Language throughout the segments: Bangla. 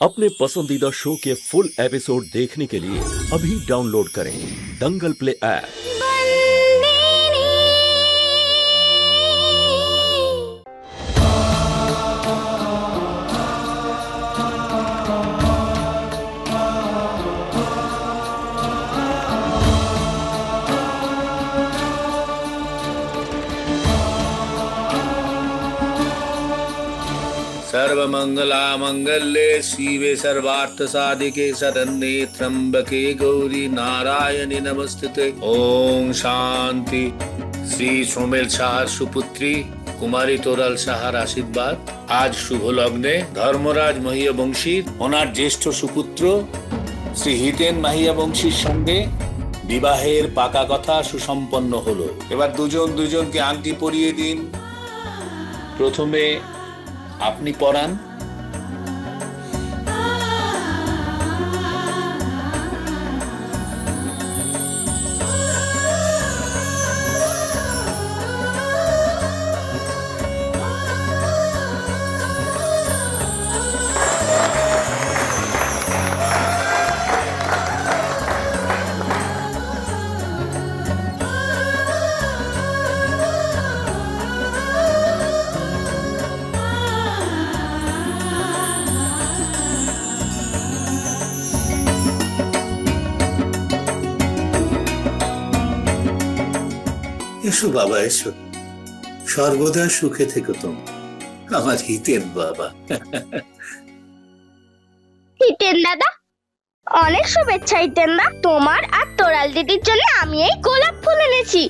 अपने पसंदीदा शो के फुल एपिसोड देखने के लिए अभी डाउनलोड करें दंगल प्ले ऐप। सर्वमंगला मंगल्ये शिवे सर्वार्थ साधिके शरण्ये त्र्यंबके गौरी नारायणी नमस्ते। ओम शांति। श्री सोमेल शाह सुपुत्री कुमारी तोराल शाहर आशीर्वाद आज शुभ लग्ने धर्मराज महिया बंशीर ओनार ज्येष्ठ सुपुत्र श्री हितेन महिया बंशीर संगे विवाहेर पाका कथा सुसम्पन्न हलो। एबार दुजन दुजनके आंटी परिये दिन। प्रथमे আপনি পড়ান। এসো বাবা এসো, সর্বদা সুখে থেকো তুমি আমার হিতেন বাবা। হিতেন দাদা, অনেক শুভেচ্ছা হিতেন দা। তোমার আর তোরাল দিদির জন্য আমি এই গোলাপ ফুল এনেছি,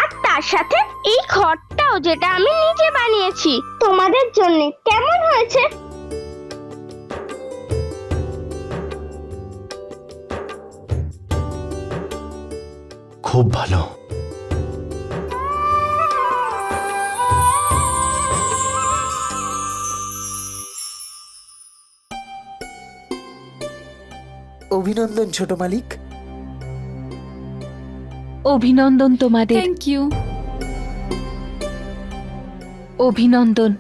আর তার সাথে এই ঘরটাও যেটা আমি নিজে বানিয়েছি তোমাদের জন্য। কেমন হয়েছে? খুব ভালো। অভিনন্দন ছোট মালিক। অভিনন্দন তোমাদের। Thank you. অভিনন্দন।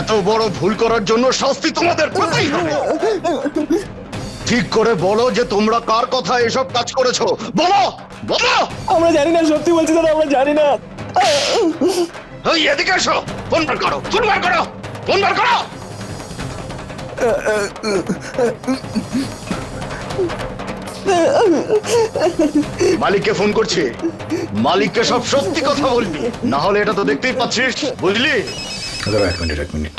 এত বড় ভুল করার জন্য শাস্তি তোমাদের পেতেই হবে। ঠিক করে বলো যে তোমরা কার কথা এসব কাজ করেছো। বলো বলো। আমরা জানি না, সত্যি বলছি দাদা, আমরা জানি না। এই এদিকে এসো, ফোন বার করো, ফোন বার করো, ফোন বার করো। মালিককে ফোন করছি, মালিককে সব সত্যি কথা বলবি, না হলে এটা তো দেখতেই পাচ্ছিস, বুঝলি? এক মিনিট।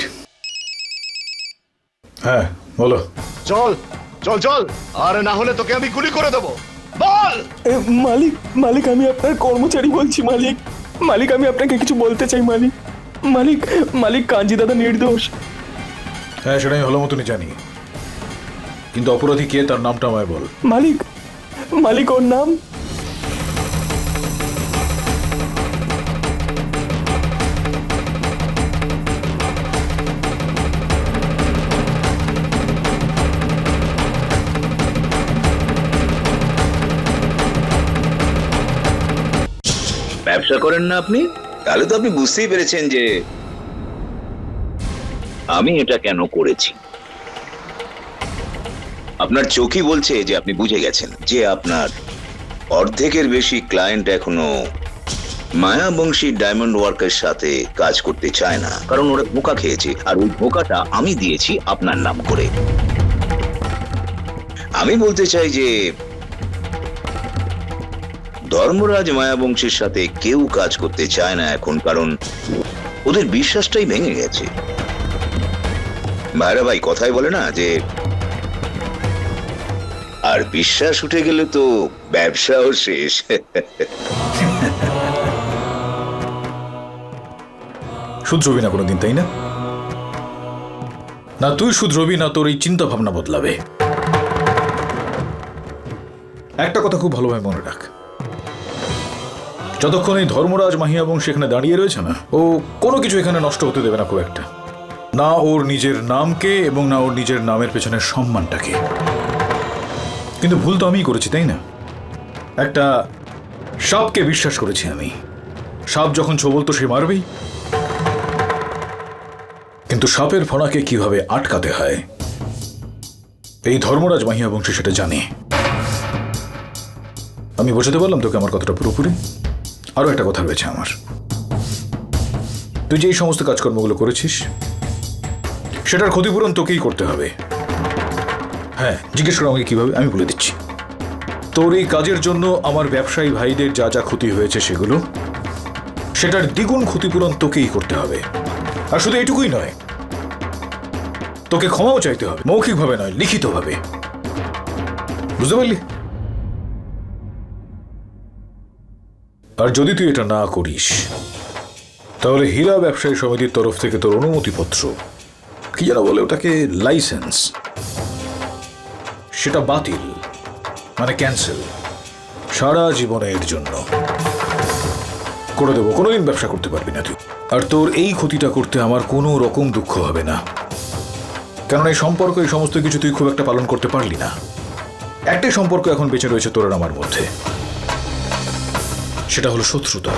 হ্যাঁ বলো। চল চল চল, আর না হলে তোকে আমি গুলি করে দেবো। বল। মালিক মালিক, আমি আপনার কর্মচারী বলছি মালিক। মালিক, আমি আপনাকে কিছু বলতে চাই মালিক। মালিক মালিক, কাঞ্জি দাদা নির্দোষ। হ্যাঁ সেটাই ভালো মতনই জানি, কিন্তু অপরাধী কে তার নামটা আমায় বল। মালিক মালিক, ওর নাম ব্যবসা করেন না আপনি? তাহলে তো আপনি বুঝতেই পেরেছেন যে আমি এটা কেন করেছি। আপনার চোখই বলছে যে আপনি বুঝে গেছেন যে আপনার অর্ধেকের বেশি ক্লায়েন্ট এখনো মায়াবংশী ডায়মন্ড ওয়ার্কের সাথে কাজ করতে চায় না, কারণ ওরা ধোঁকা খেয়েছে, আর ওই ধোঁকাটা আমি দিয়েছি আপনার নাম করে। আমি বলতে চাই যে ধর্মরাজ মায়াবংশীর সাথে কেউ কাজ করতে চায় না এখন, কারণ ওদের বিশ্বাসটাই ভেঙে গেছে। ভাইরা ভাই, কথাই বলে না যে আর বিশ্বাস উঠে গেলে তো ব্যবসাও শেষ। শুধরবি না কোনোদিন, তাই না? না তুই শুধরবি না তোর এই চিন্তা ভাবনা বদলাবে। একটা কথা খুব ভালোভাবে মনে রাখ, যতক্ষণ এই ধর্মরাজ মাহিয়াবং সেখানে দাঁড়িয়ে রয়েছে না, ও কোনো কিছু এখানে নষ্ট হতে দেবে না খুব একটা। না ওর নিজের নামকে এবং না ওর নিজের নামের পেছনের সম্মানটাকে। কিন্তু ভুল তো আমিই করেছি, তাই না? একটা সাপকে বিশ্বাস করেছি আমি। সাপ যখন ছোবল তো সে মারবেই, কিন্তু সাপের ফণাকে কিভাবে আটকাতে হয় এই ধর্মরাজ মাহিয়া বংশী সেটা জানে। আমি বোঝাতে পারলাম তোকে আমার কথাটা পুরোপুরি? আরো একটা কথা রয়েছে আমার। তুই যে এই সমস্ত কাজকর্মগুলো করেছিস সেটার ক্ষতিপূরণ তোকেই করতে হবে। হ্যাঁ, জিজ্ঞেস করো আমাকে কিভাবে, আমি বলে দিচ্ছি। তোর এই কাজের জন্য আমার ব্যবসায়ী ভাইদের যা যা ক্ষতি হয়েছে সেটার দ্বিগুণ ক্ষতিপূরণ তোকেই করতে হবে। আর শুধু এটুকুই নয়, তোকে ক্ষমাও চাইতে হবে, মৌখিকভাবে নয়, লিখিতভাবে। বুঝতে পারলি? আর যদি তুই এটা না করিস তাহলে হীরা ব্যবসায়ী সমিতির তরফ থেকে তোর অনুমতিপত্র, কি যেন বলে ওটাকে, লাইসেন্স, সেটা বাতিল, মানে ক্যান্সেল, সারা জীবনের জন্য করে দেবো। কোনোদিন ব্যবসা করতে পারবি না তুই। আর তোর এই ক্ষতিটা করতে আমার কোনো রকম দুঃখ হবে না, কারণ এই সম্পর্ক, এই সমস্ত কিছু তুই খুব একটা পালন করতে পারলি না। একটাই সম্পর্ক এখন বেঁচে রয়েছে তোর আর আমার মধ্যে, সেটা হলো শত্রুতা।